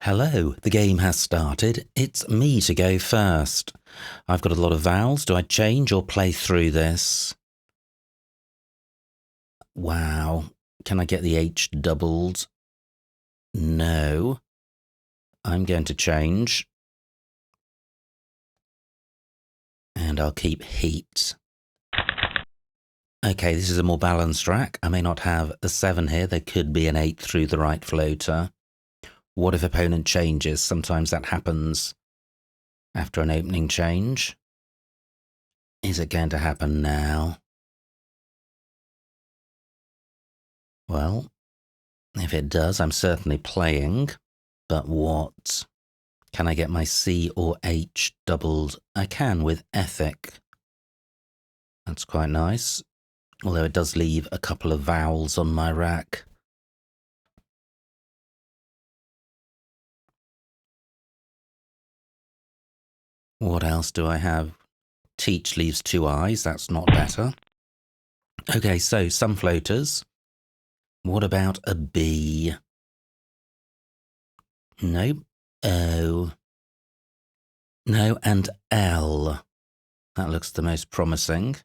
Hello, the game has started. It's me to go first. I've got a lot of vowels. Do I change or play through this? Wow. Can I get the H doubled? No. I'm going to change. And I'll keep heat. Okay, this is a more balanced rack. I may not have a 7 here. There could be an 8 through the right floater. What if opponent changes? Sometimes that happens after an opening change. Is it going to happen now? Well, if it does, I'm certainly playing. But what? Can I get my C or H doubled? I can with ethic. That's quite nice. Although it does leave a couple of vowels on my rack. What else do I have? Teach leaves 2 eyes. That's not better. Okay, so some floaters. What about a B? Nope. O. No, and L. That looks the most promising.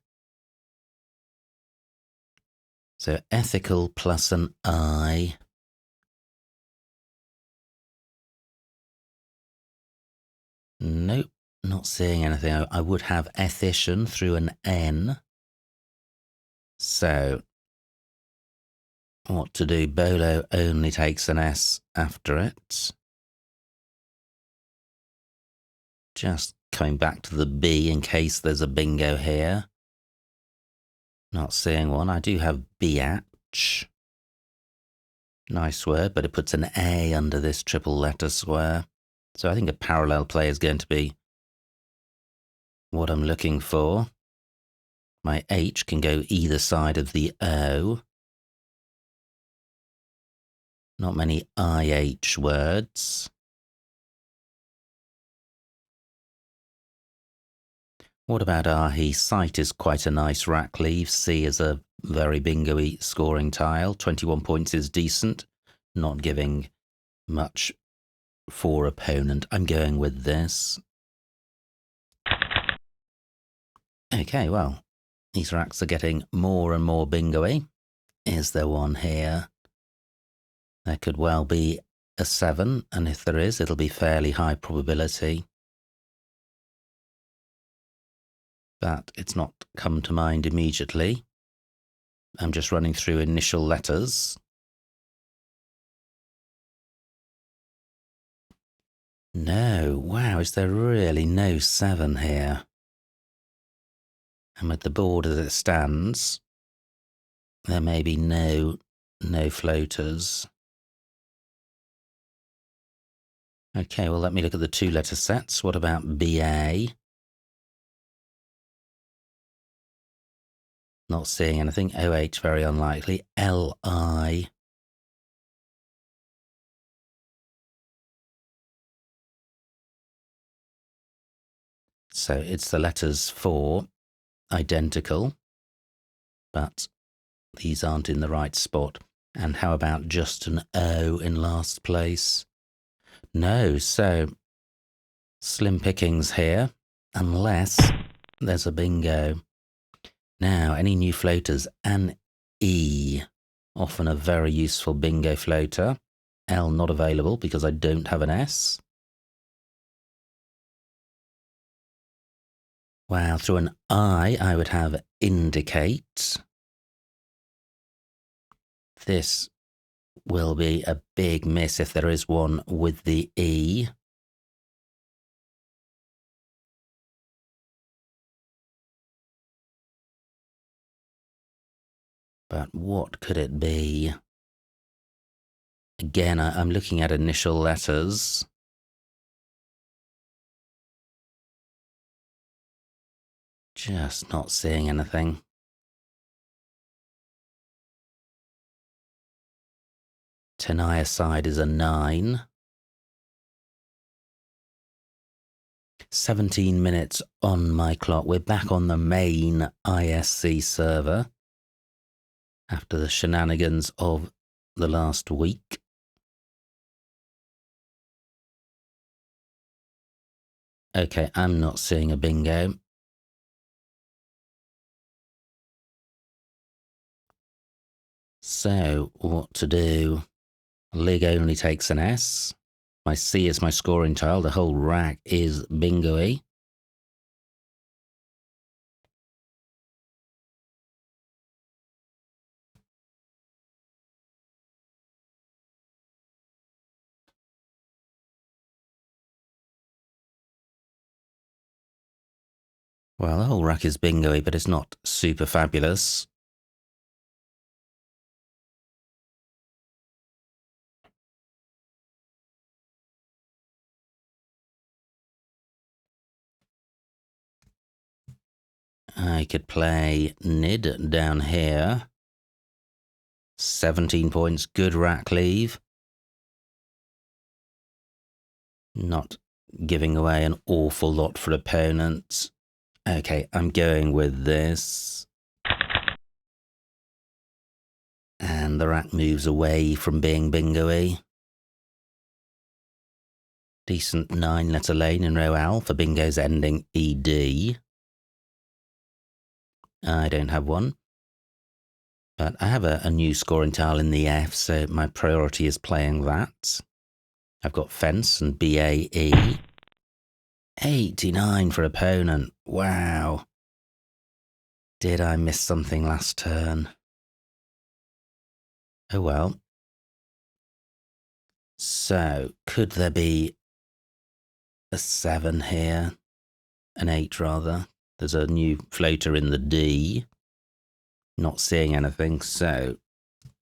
So ethical plus an I. Nope, not seeing anything. I would have ethician through an N. So, what to do? Bolo only takes an S after it. Just coming back to the B in case there's a bingo here. Not seeing one. I do have biatch. Nice word, but it puts an A under this triple letter square. So I think a parallel play is going to be what I'm looking for. My H can go either side of the O. Not many IH words. What about Ahi? Sight is quite a nice rack leave. C is a very bingo-y scoring tile. 21 points is decent. Not giving much for opponent. I'm going with this. Okay, well, these racks are getting more and more bingo-y. Is there one here? There could well be a 7, and if there is, it'll be fairly high probability. But it's not come to mind immediately. I'm just running through initial letters. No, wow, is there really no 7 here? And with the board as it stands, there may be no floaters. Okay, well, let me look at the 2-letter sets. What about BA? Not seeing anything. OH, very unlikely. LI. So it's the letters for identical, but these aren't in the right spot. And how about just an O in last place? No, so slim pickings here, unless there's a bingo. Now, any new floaters? An E, often a very useful bingo floater. L not available because I don't have an S. Wow, through an I would have indicate. This will be a big miss if there is one with the E. But what could it be? Again, I'm looking at initial letters. Just not seeing anything. Tenaya side is a 9. 17 minutes on my clock. We're back on the main ISC server after the shenanigans of the last week. Okay, I'm not seeing a bingo. So, what to do? Lig only takes an S. My C is my scoring tile. The whole rack is bingo-y. Well, the whole rack is bingo-y, but it's not super fabulous. I could play Nid down here. 17 points, good rack leave. Not giving away an awful lot for opponents. Okay, I'm going with this. And the rack moves away from being bingo-y. Decent 9-letter lane in row L for bingos ending ED. I don't have one. But I have a new scoring tile in the F, so my priority is playing that. I've got fence and BAE. 89 for opponent. Wow. Did I miss something last turn? Oh well. So, could there be a 7 here? An 8 rather. There's a new floater in the D. Not seeing anything, so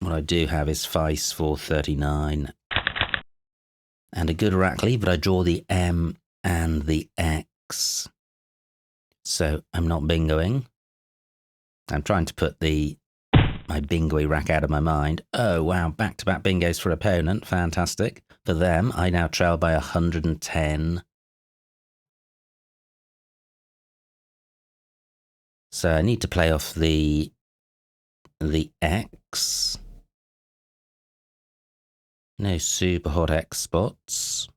what I do have is Feist for 39. And a good rack lead, but I draw the M and the X. So I'm not bingoing. I'm trying to put my bingo-y rack out of my mind. Oh, wow, back-to-back bingos for opponent. Fantastic. For them, I now trail by 110. So I need to play off the X. No super hot X spots.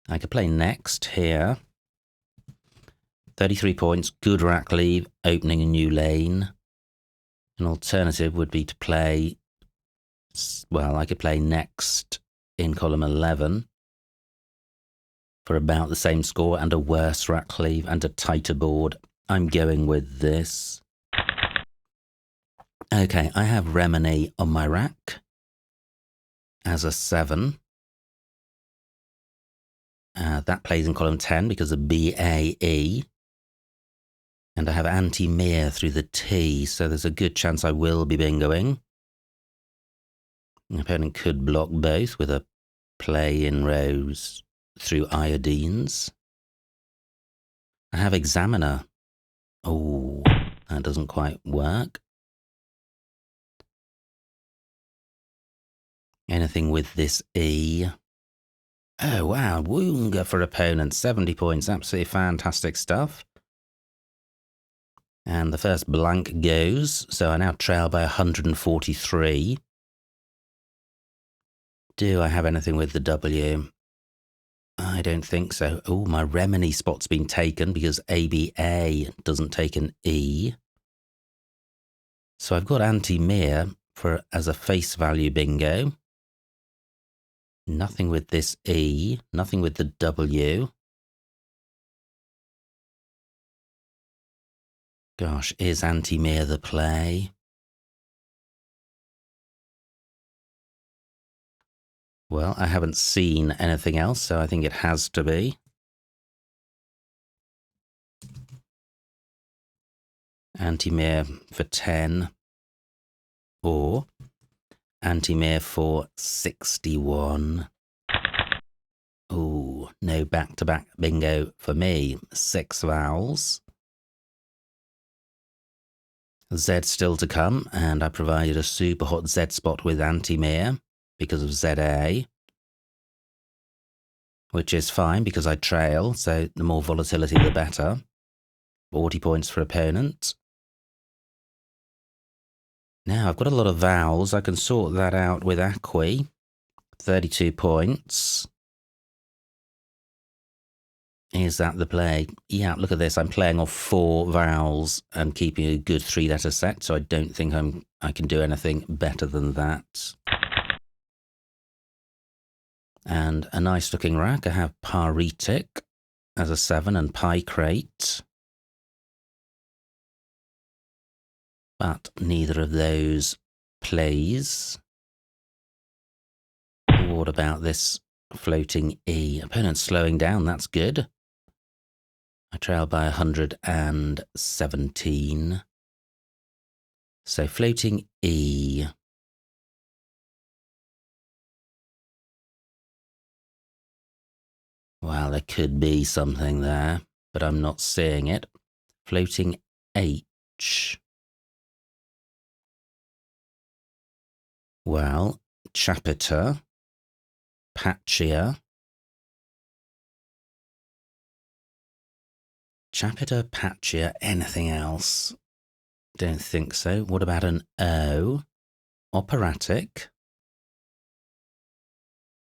I could play next here. 33 points, good rack leave, opening a new lane. An alternative would be to play, well, I could play next in column 11 for about the same score and a worse rack leave and a tighter board. I'm going with this. Okay, I have Remini on my rack as a 7. That plays in column 10 because of BAE. And I have anti-mirror through the T, so there's a good chance I will be bingoing. My opponent could block both with a play in rows through iodines. I have Examiner. Oh, that doesn't quite work. Anything with this E. Oh, wow, Woonga for opponent, 70 points, absolutely fantastic stuff. And the first blank goes, so I now trail by 143. Do I have anything with the W? I don't think so. Oh, my Remini spot's been taken because ABA doesn't take an E. So I've got anti-mirror as a face value bingo. Nothing with this E, nothing with the W. Gosh, is anti-mirror the play? Well, I haven't seen anything else, so I think it has to be. Anti-mirror for 10. Or anti-mirror for 61. Ooh, no back-to-back bingo for me. 6 vowels. Z still to come, and I provided a super hot Z spot with anti-mirror because of ZA. Which is fine because I trail, so the more volatility the better. 40 points for opponent. Now I've got a lot of vowels. I can sort that out with Acqui. 32 points. Is that the play? Yeah, look at this. I'm playing off 4 vowels and keeping a good 3-letter set, so I don't think I can do anything better than that. And a nice looking rack. I have Paritic as a 7 and Pie Crate. But neither of those plays. What about this floating E? Opponent's slowing down, that's good. I trail by 117. So floating E. Well, there could be something there, but I'm not seeing it. Floating H. Well, Chapiter, Patchia. Chapiter, Patchia, anything else? Don't think so. What about an O? Operatic.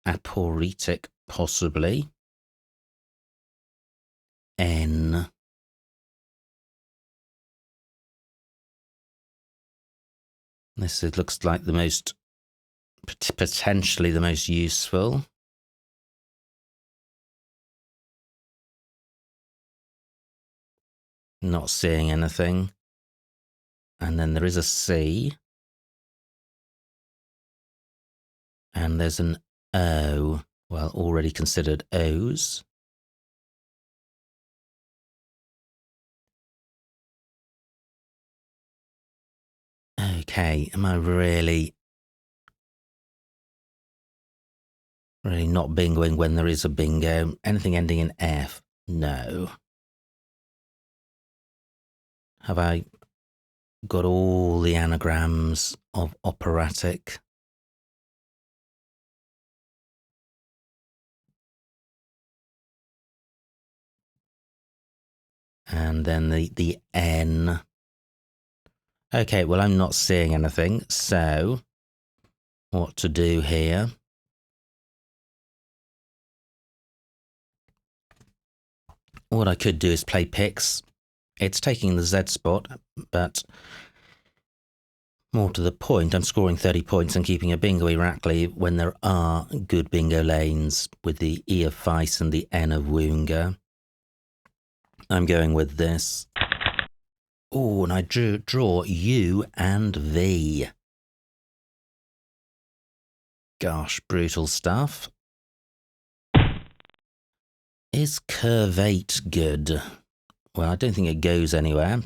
Aporitic, possibly. N. This looks like the most, potentially the most useful. Not seeing anything. And then there is a C. And there's an O. Well, already considered O's. Okay, am I really not bingoing when there is a bingo? Anything ending in F? No. Have I got all the anagrams of operatic? And then the N. Okay, well, I'm not seeing anything, so what to do here? What I could do is play picks. It's taking the Z spot, but more to the point, I'm scoring 30 points and keeping a bingo-y Rackley when there are good bingo lanes with the E of Feis and the N of Woonga. I'm going with this. Oh, and I draw U and V. Gosh, brutal stuff. Is Curvate good? Well, I don't think it goes anywhere.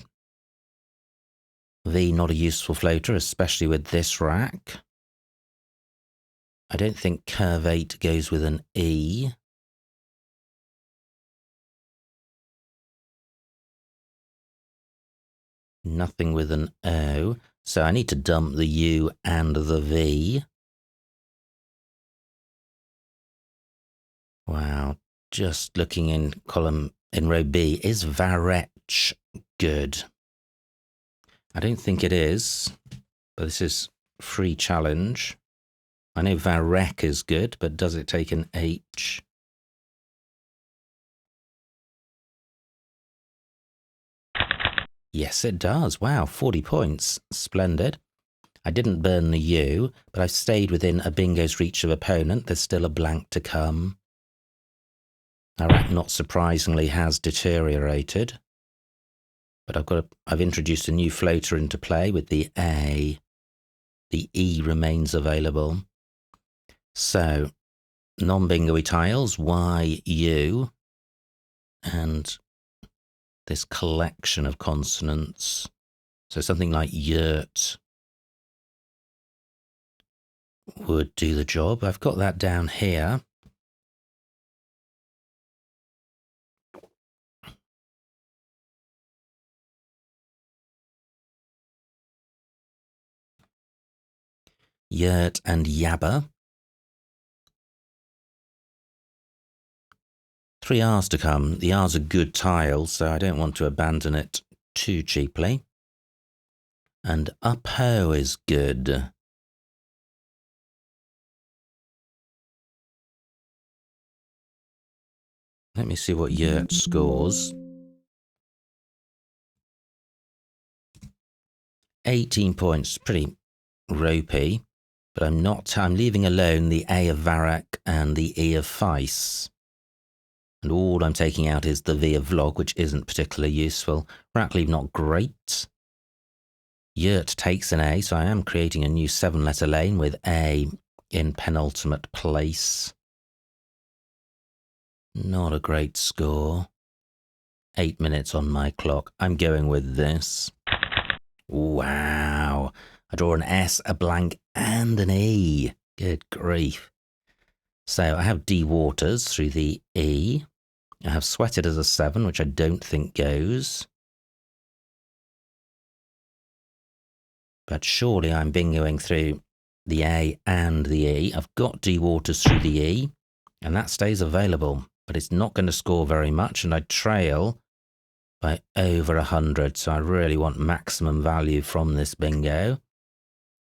V, not a useful floater, especially with this rack. I don't think Curvate goes with an E. Nothing with an O. So I need to dump the U and the V. Wow. Just looking in row B, is Varech good? I don't think it is, but this is free challenge. I know Varech is good, but does it take an H? Yes, it does. Wow, 40 points. Splendid. I didn't burn the U, but I've stayed within a bingo's reach of opponent. There's still a blank to come. Our rack, not surprisingly, has deteriorated. But I've introduced a new floater into play with the A. The E remains available. So, non-bingo-y tiles, Y, U, and this collection of consonants. So something like yurt would do the job. I've got that down here. Yurt and yabba. 3 R's to come. The R's are good tiles, so I don't want to abandon it too cheaply. And upho is good. Let me see what Yurt scores. 18 points, pretty ropey, but I'm leaving alone the A of Varak and the E of Feis. And all I'm taking out is the V of Vlog, which isn't particularly useful. Ratcliffe, not great. Yurt takes an A, so I am creating a new 7-letter lane with A in penultimate place. Not a great score. 8 minutes on my clock. I'm going with this. Wow. I draw an S, a blank, and an E. Good grief. So I have D Waters through the E. I have Sweated as a 7, which I don't think goes. But surely I'm bingoing through the A and the E. I've got D Waters through the E, and that stays available. But it's not going to score very much, and I trail by over 100, so I really want maximum value from this bingo.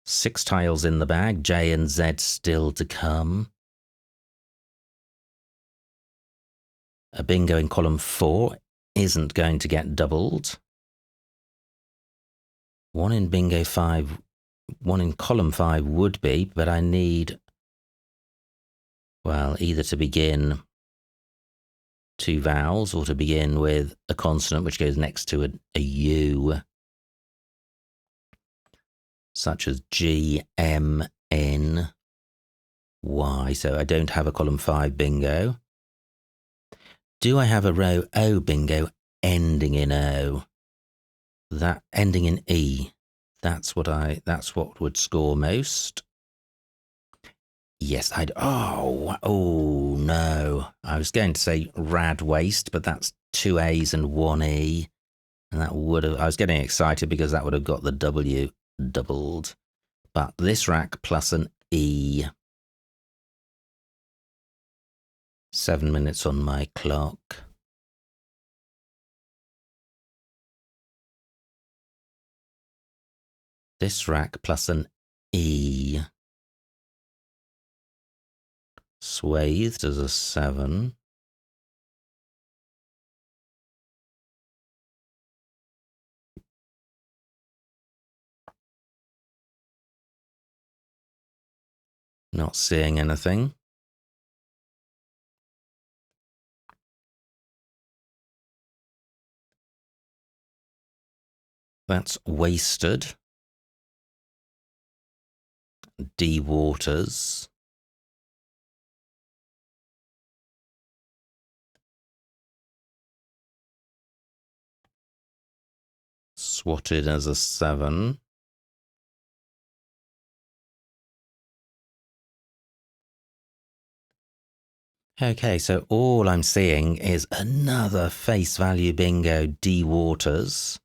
6 tiles in the bag, J and Z still to come. A bingo in column 4 isn't going to get doubled. 1 in bingo 5, 1 in column 5 would be, but I need, well, either to begin 2 vowels or to begin with a consonant which goes next to a U, such as G, M, N, Y. So I don't have a column 5 bingo. Do I have a row O bingo ending in O? That ending in E. That's what would score most. Yes, oh no. I was going to say rad waste, but that's 2 A's and 1 E. And that would have, I was getting excited because that would have got the W doubled. But this rack plus an E. 7 minutes on my clock. This rack plus an E. Swathed as a 7. Not seeing anything. That's wasted. D Waters. Swatted as a 7. Okay, so all I'm seeing is another face value bingo, D Waters.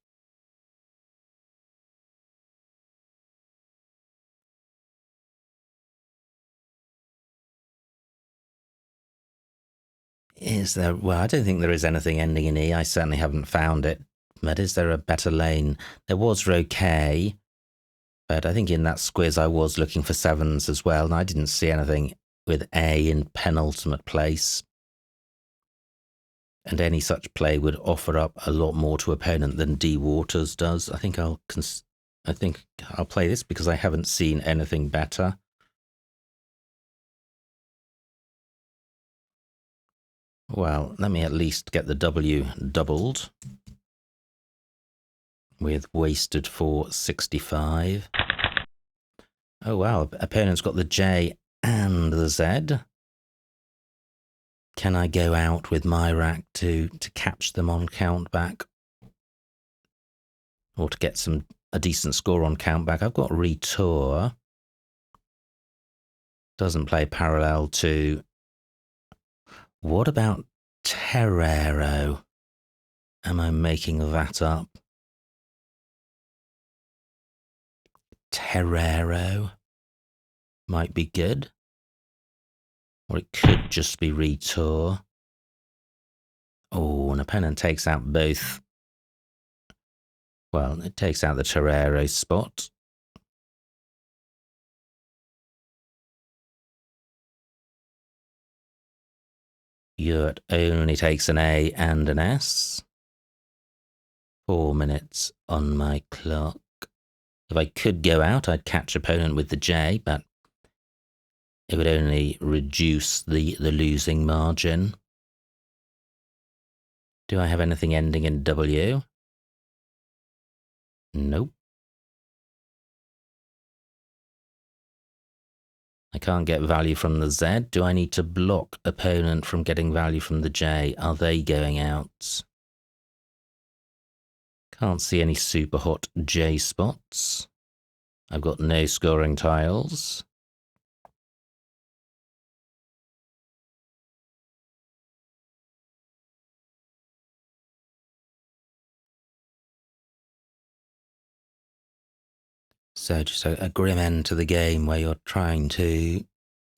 Is there, well, I don't think there is anything ending in E. I certainly haven't found it. But is there a better lane? There was row K, but I think in that squiz I was looking for 7s as well, and I didn't see anything with A in penultimate place. And any such play would offer up a lot more to opponent than D Waters does. I think I'll play this because I haven't seen anything better. Well, let me at least get the W doubled with wasted for 65. Oh wow, opponent's got the J and the Z. Can I go out with my rack to catch them on count back? Or to get a decent score on count back? I've got Retour. Doesn't play parallel to. What about Terrero? Am I making that up? Terrero might be good. Or it could just be Retour. Oh, an opponent takes out both. Well, it takes out the Terrero spot. Yurt only takes an A and an S. 4 minutes on my clock. If I could go out, I'd catch opponent with the J, but it would only reduce the losing margin. Do I have anything ending in W? Nope. I can't get value from the Z. Do I need to block opponent from getting value from the J? Are they going out? Can't see any super hot J spots. I've got no scoring tiles. So just a grim end to the game where you're trying to,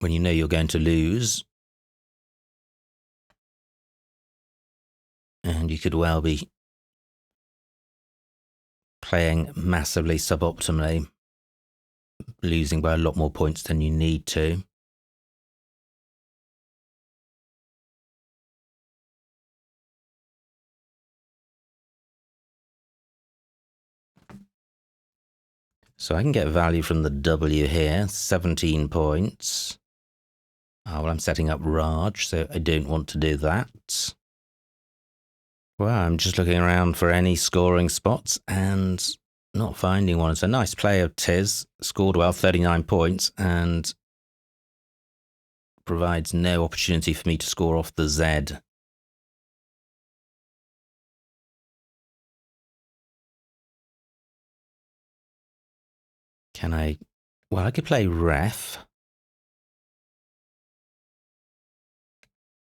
when you know you're going to lose, and you could well be playing massively suboptimally, losing by a lot more points than you need to. So I can get value from the W here, 17 points. Oh, well, I'm setting up Raj, so I don't want to do that. Well, I'm just looking around for any scoring spots and not finding one. It's a nice play of Tiz, scored well, 39 points, and provides no opportunity for me to score off the Z. Can I? Well, I could play Ref.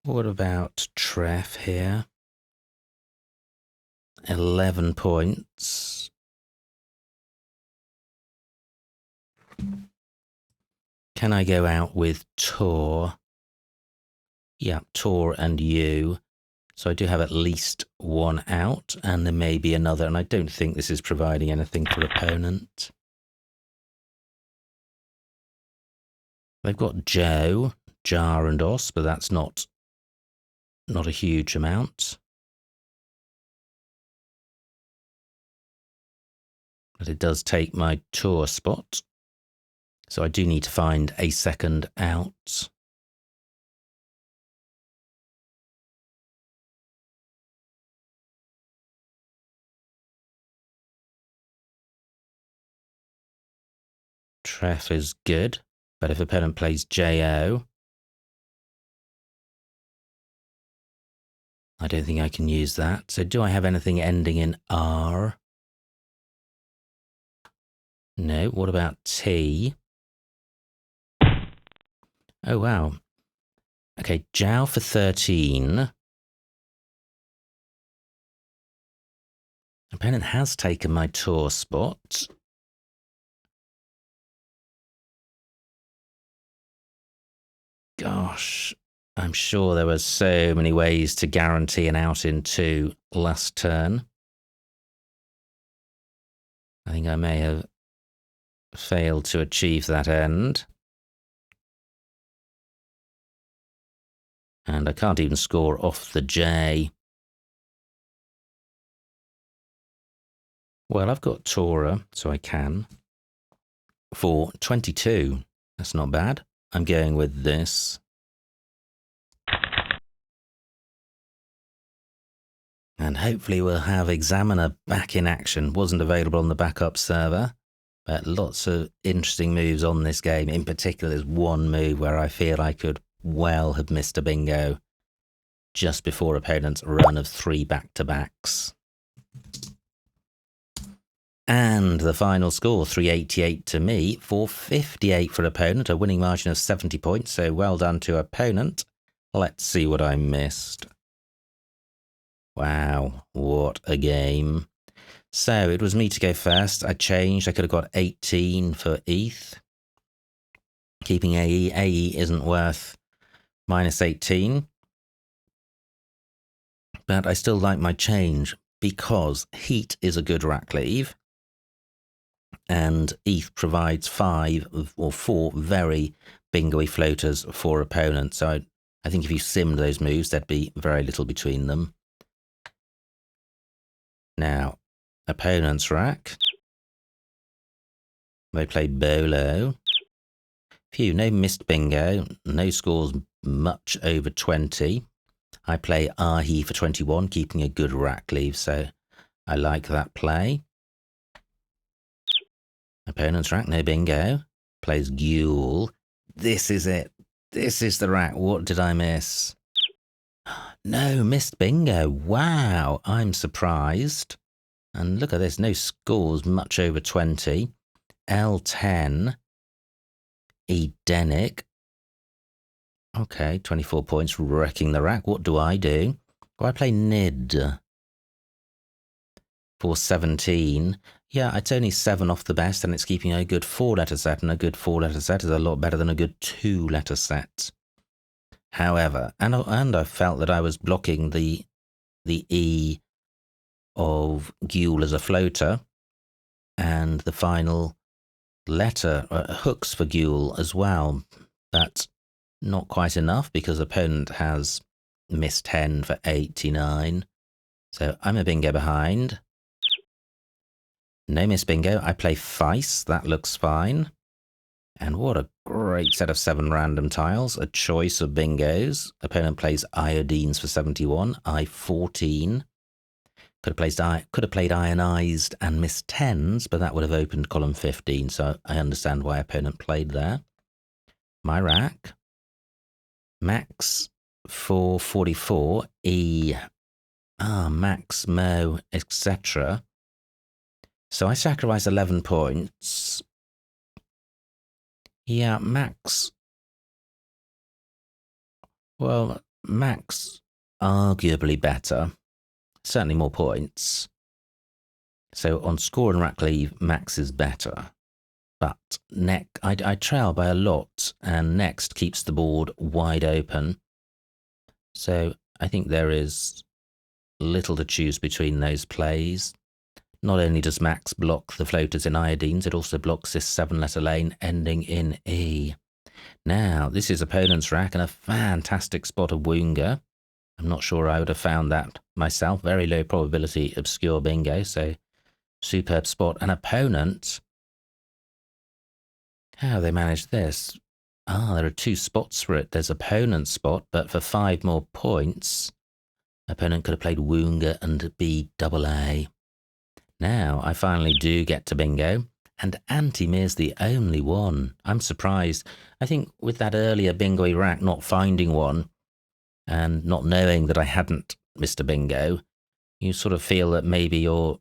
What about Tref here? 11 points. Can I go out with Tor? Yeah, Tor and you. So I do have at least one out, and there may be another, and I don't think this is providing anything for opponent. They've got Joe, Jar and Os, but that's not a huge amount. But it does take my Tor spot. So I do need to find a second out. Tref is good, but if opponent plays JO, I don't think I can use that. So do I have anything ending in R? No. What about T? Oh, wow. Okay, Jow for 13. Opponent has taken my Tor spot. Gosh, I'm sure there were so many ways to guarantee an out in 2 last turn. I think I may have failed to achieve that end. And I can't even score off the J. Well, I've got Tora, so I can. For 22. That's not bad. I'm going with this. And hopefully we'll have Examiner back in action. Wasn't available on the backup server, but lots of interesting moves on this game. In particular, there's one move where I feel I could well have missed a bingo just before opponent's run of 3 back-to-backs. And the final score, 388 to me, 458 for opponent, a winning margin of 70 points, so well done to opponent. Let's see what I missed. Wow, what a game. So it was me to go first. I changed. I could have got 18 for ETH. Keeping AE. AE isn't worth minus 18. But I still like my change because Heat is a good rack leave. And ETH provides 5 or 4 very bingo-y floaters for opponents. So I think if you simmed those moves, there'd be very little between them. Now, opponent's rack. They play Bolo. Phew, no missed bingo. No scores much over 20. I play Ahi for 21, keeping a good rack leave, so I like that play. Opponent's rack, no bingo. Plays Ghoul. This is it. This is the rack. What did I miss? No, missed bingo. Wow, I'm surprised. And look at this, no scores much over 20. L10. Edenic. Okay, 24 points, wrecking the rack. What do? Do I play Nid for 17? Yeah, it's only 7 off the best, and it's keeping a good 4-letter set, and a good 4-letter set is a lot better than a good 2-letter set. However, and I felt that I was blocking the E of Ghoul as a floater, and the final letter hooks for Ghoul as well, but not quite enough because opponent has missed 10 for 89. So I'm a bingo behind. No miss bingo. I play Feist. That looks fine. And what a great set of 7 random tiles. A choice of bingos. Opponent plays Iodines for 71. I 14. Could have played Ionized and missed 10s, but that would have opened column 15. So I understand why opponent played there. My rack. Max for 44, E, Max, Mo, etc. So I sacrifice 11 points. Yeah, Max. Well, Max, arguably better. Certainly more points. So on score and rack leave, Max is better. But I trail by a lot, and next keeps the board wide open. So I think there is little to choose between those plays. Not only does Max block the floaters in Iodines, it also blocks this 7-letter lane ending in E. Now, this is opponent's rack and a fantastic spot of Woonga. I'm not sure I would have found that myself. Very low probability obscure bingo, so superb spot. An opponent. How they managed this? There are 2 spots for it. There's opponent's spot, but for 5 more points, opponent could have played Woonga and BAA. Now, I finally do get to bingo, and Anti-Mir's the only one. I'm surprised. I think with that earlier bingo rack not finding one, and not knowing that I hadn't missed a bingo, you sort of feel that maybe your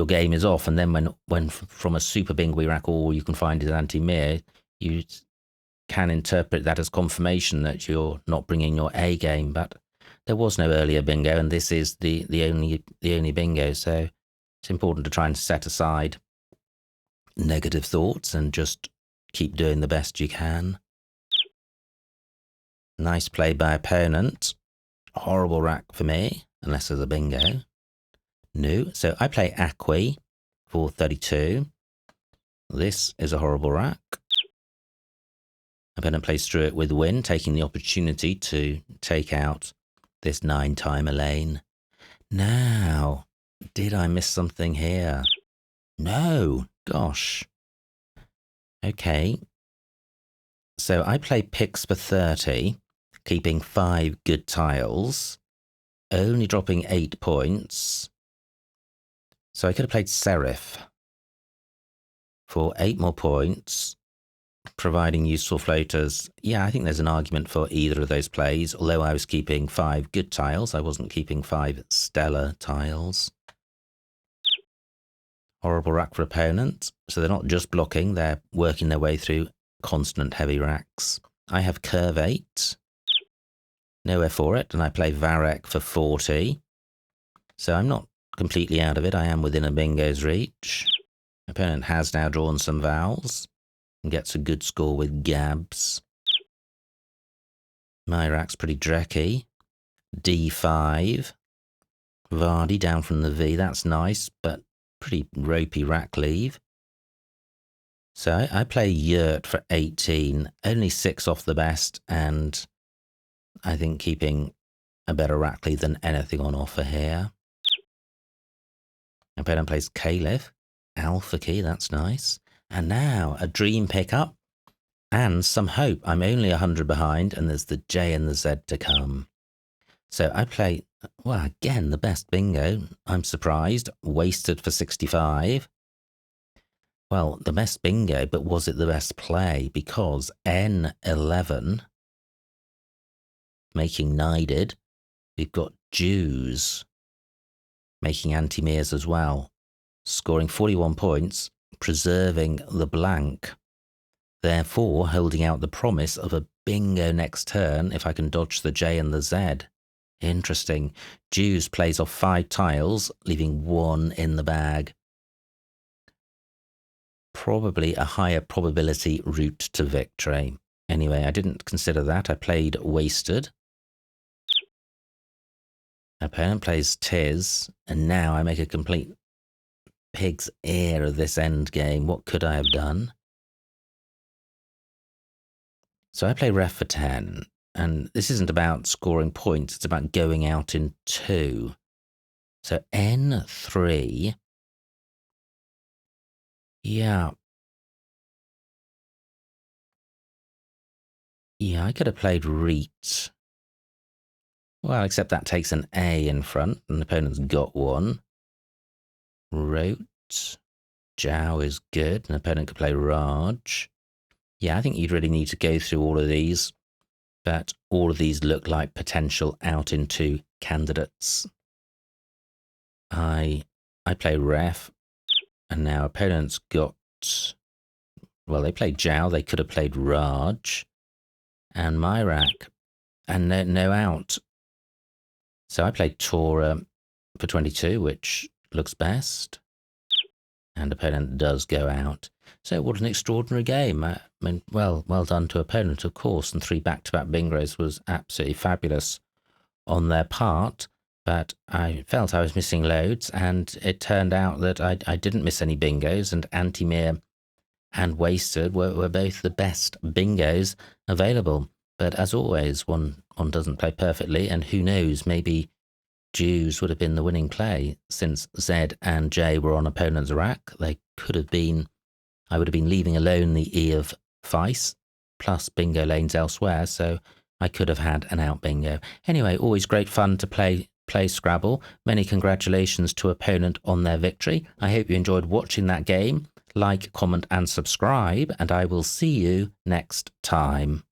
game is off, and then when from a super bingo rack all you can find is Anti-Mir, you can interpret that as confirmation that you're not bringing your A game. But there was no earlier bingo, and this is the only bingo, so it's important to try and set aside negative thoughts and just keep doing the best you can. Nice play by opponent. Horrible rack for me, unless there's a bingo. No, so I play Acqui for 32. This is a horrible rack. Opponent plays through it with win, taking the opportunity to take out this 9-timer lane. Now, did I miss something here? No, gosh. Okay. So I play Pix for 30, keeping 5 good tiles, only dropping 8 points. So I could have played Serif for 8 more points, providing useful floaters. Yeah, I think there's an argument for either of those plays, although I was keeping 5 good tiles. I wasn't keeping 5 stellar tiles. Horrible rack for opponent. So they're not just blocking, they're working their way through constant heavy racks. I have Curve 8. Nowhere for it, and I play Varek for 40. So I'm not completely out of it. I am within a bingo's reach. Opponent has now drawn some vowels and gets a good score with Gabs. My rack's pretty drecky. D5. Vardy down from the V, that's nice, but pretty ropey rack leave. So I play Yurt for 18, only 6 off the best, and I think keeping a better Rackley than anything on offer here. Opponent plays Caliph. Alpha key, that's nice. And now a dream pickup and some hope. I'm only 100 behind and there's the J and the Z to come. So I play, well, again, the best bingo. I'm surprised. Wasted for 65. Well, the best bingo, but was it the best play? Because N11, making knighted. We've got Jews making anti-mirrors as well, scoring 41 points, preserving the blank, therefore holding out the promise of a bingo next turn if I can dodge the J and the Z. Interesting. Jews plays off 5 tiles, leaving 1 in the bag. Probably a higher probability route to victory. Anyway, I didn't consider that. I played wasted. Opponent plays Tiz, and now I make a complete pig's ear of this endgame. What could I have done? So I play ref for 10, and this isn't about scoring points, it's about going out in 2. So N3, yeah, I could have played Reet. Well, except that takes an A in front, and the opponent's got one. Rote. Zhao is good. An opponent could play Raj. Yeah, I think you'd really need to go through all of these, but all of these look like potential out into candidates. I play ref, and now opponents got, well, they played Zhao. They could have played Raj, and my rack, and no out. So I played Tora for 22, which looks best. And opponent does go out. So what an extraordinary game. I mean, well done to opponent, of course. And 3 back-to-back bingos was absolutely fabulous on their part. But I felt I was missing loads. And it turned out that I didn't miss any bingos. And Anti-Mirror and Wasted were both the best bingos available. But as always, one doesn't play perfectly, and who knows, maybe Jews would have been the winning play. Since Z and J were on opponent's rack, they could have been, I would have been leaving alone the E of Vice, plus bingo lanes elsewhere, so I could have had an out bingo. Anyway, always great fun to play Scrabble. Many congratulations to opponent on their victory. I hope you enjoyed watching that game. Like, comment and subscribe, and I will see you next time.